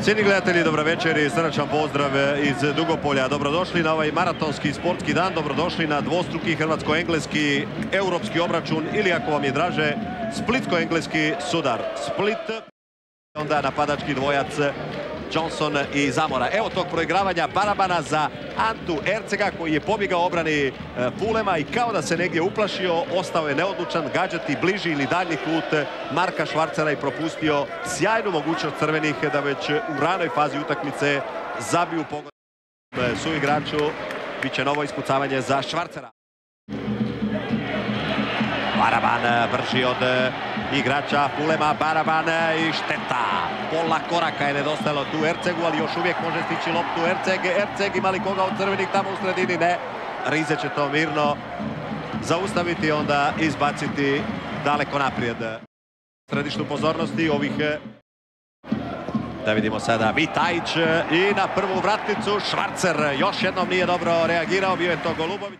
Cijeni gledatelji, dobro večer i srdačan pozdrav iz Dugopolja. Dobrodošli na ovaj maratonski sportski dan, dobrodošli na dvostruki hrvatsko-engleski europski obračun ili, ako vam je draže, splitsko-engleski sudar. Split, onda napadački dvojac Johnson i Zamora. Evo tog proigravanja Barabana za Antu Ercega, koji je pobjegao obrani Fulema i kao da se negdje uplašio, ostao je neodlučan gađati bliži ili daljnji kut Marka Švarcera i propustio sjajnu mogućnost crvenih da već u ranoj fazi utakmice zabiju pogodak suigraču. Biće novo ispucavanje za Švarcera. Baraban brži od igrača Fulema, Baraban i šteta. Pola koraka je nedostajalo tu Ercegu, ali još uvijek može stići loptu Erceg, ima li koga od crvenih tamo u sredini? Ne. Rize će to mirno zaustaviti, onda izbaciti daleko naprijed. Središtu pozornosti ovih... Da vidimo sada Vitajić i na prvu vratnicu Švarcer. Još jednom nije dobro reagirao, bio je to Golubović.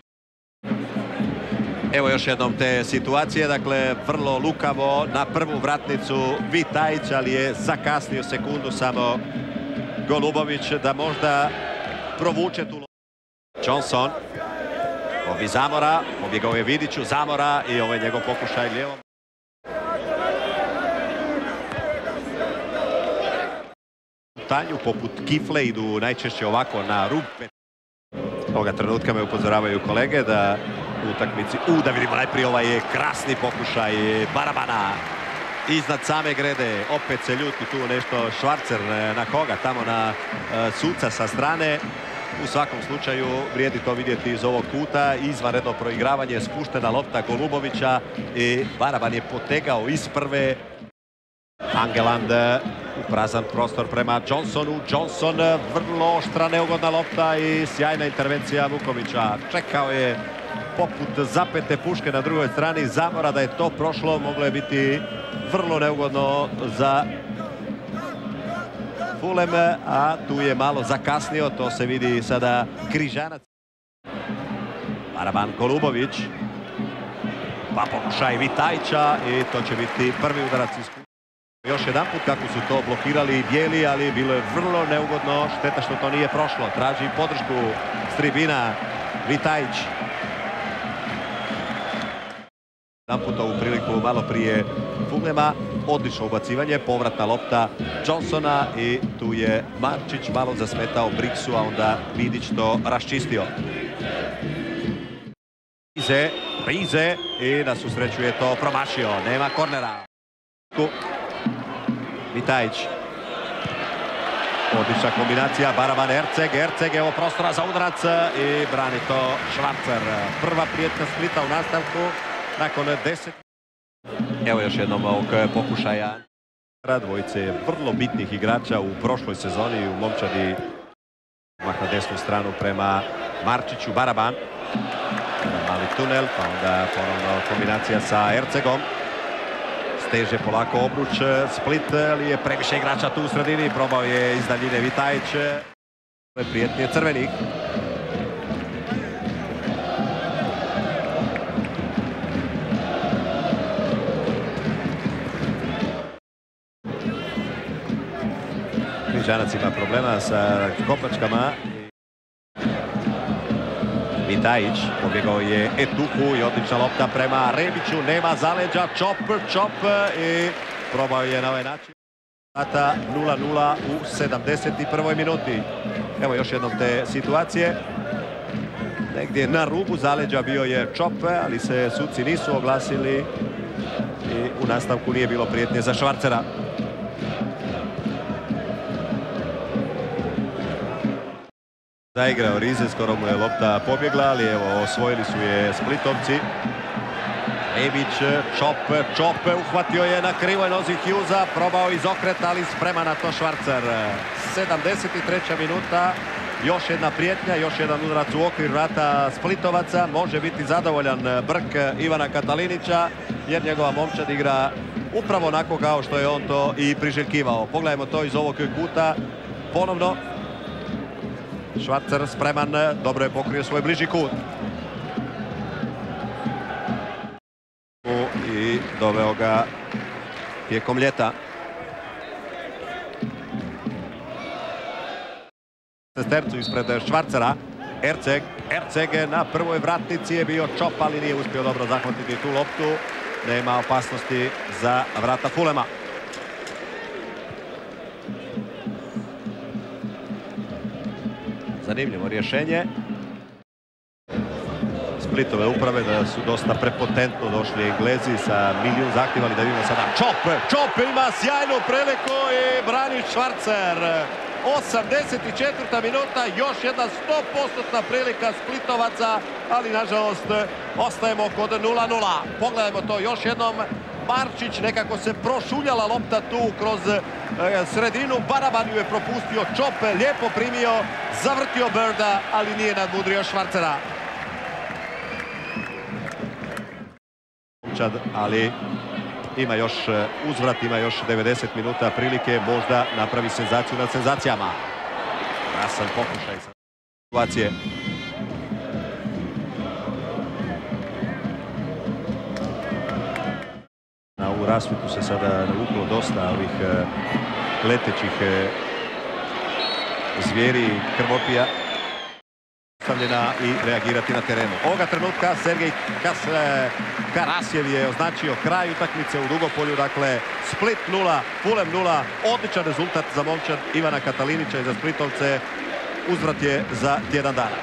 Evo još jednom te situacije, dakle vrlo lukavo na prvu vratnicu Vitajić, ali je zakasnio sekundu samo Golubović da možda provuče tu loptu. Johnson, ovi Zamora, pobjegao je Vidiću, Zamora i ovo je njegov pokušaj lijevom. Tanju poput kifle idu najčešće ovako na rub. Ovoga trenutka me upozoravaju kolege da u utakmici... Da vidimo najprije ovaj krasni pokušaj Barabana iznad same grede. Opet se ljuti tu nešto Švarcer. Na koga? Tamo na suca sa strane. U svakom slučaju vrijedi to vidjeti iz ovog kuta. Izvanredno proigravanje, spuštena lopta Golubovića i Baraban je potegao iz prve. Angeland u prazan prostor prema Johnsonu. Johnson, vrlo oštra, neugodna lopta i sjajna intervencija Vukovića. Čekao je poput zapete puške na drugoj strani Zamora. Da je to prošlo, moglo je biti vrlo neugodno za Fulem, a tu je malo zakasnio, to se vidi sada Križanac. Baraban, Golubović, pa pokušaj Vitajića i to će biti prvi udarac iz kuta. Još jedan put kako su to blokirali bijeli, ali bilo je vrlo neugodno. Šteta što to nije prošlo. Traži podršku s tribina Vitajić. Jedan put ovu priliku malo prije Fulema. Odlično ubacivanje, povratna lopta Johnsona i tu je Marčić malo zasmetao Briksu, a onda Vidić to raščistio. Rize i na susreću je to promašio. Nema kornera. Vitajić. Odlična kombinacija Baraban Erceg, evo prostora za udarac i brani to Švarcer. Prva prijetnja Splita u nastavku nakon 10. Evo još jednom ovog pokušaja. Dvojice vrlo bitnih igrača u prošloj sezoni u momčadi. Mah na desnu stranu prema Marčiću, Baraban. Mali tunel, pa onda ponovno kombinacija sa Ercegom. Steže polako obruč Split, ali je previše igrača tu u sredini. Probao je iz daljine Vitajić. Prijetnije crvenih. Križanac ima problema sa kopačkama. Vitajić, pobjegao je Etuhu i odlična lopta prema Rebiću, nema zaleđa, čop i probao je na ovaj način. 0-0 u 71. minuti. Evo još jednom te situacije. Negdje na rubu zaleđa bio je čop, ali se suci nisu oglasili i u nastavku nije bilo prijetnje za Švarcera. Zaigrao Rize, skoro mu je lopta pobjegla, ali evo osvojili su je Splitovci. Rebić, čop, uhvatio je na krivoj nozi Hughesa, probao izokret, ali spreman na to Švarcer. 73. minuta, još jedna prijetnja, još jedan udarac u okvir vrata Splitovaca. Može biti zadovoljan Brk Ivana Katalinića, jer njegova momčad igra upravo onako kao što je on to i priželjkivao. Pogledajmo to iz ovog kuta ponovno. Švarcer spreman, dobro je pokrio svoj bliži kut. I doveo ga tijekom ljeta. Stercu ispred Švarcera. Erceg na prvoj vratnici je bio Čop, ali nije uspio dobro zahvatiti tu loptu. Nema opasnosti za vrata Fulema. Zanimljivo rješenje Splitove uprave, da su dosta prepotentno došli Englezi sa milijun zahtjeva, ali da vidimo sada Čop ima sjajnu priliku i brani Švarcer. 84. minuta, još jedna 100% prilika Splitovaca, ali nažalost ostajemo kod 0:0. Pogledajmo to još jednom. Marčić, nekako se prošuljala lopta tu kroz sredinu. Baraban ju je propustio, Čop lijepo primio, zavrtio Birda, ali nije nadmudrio Švarcera. Ali ima još uzvrat, ima još 90 minuta prilike, možda napravi senzaciju nad senzacijama. Krasan pokušaj situacije. Na ovu rasvitu se sada navuklo dosta ovih letećih zvijeri, krvopija. Stavljena i reagirati na terenu. Ovoga trenutka Sergej Karasjev je označio kraj utakmice u Dugopolju. Dakle, Split 0, Fulham 0. Odličan rezultat za momčad Ivana Katalinića i za Splitovce. Uzvrat je za tjedan dana.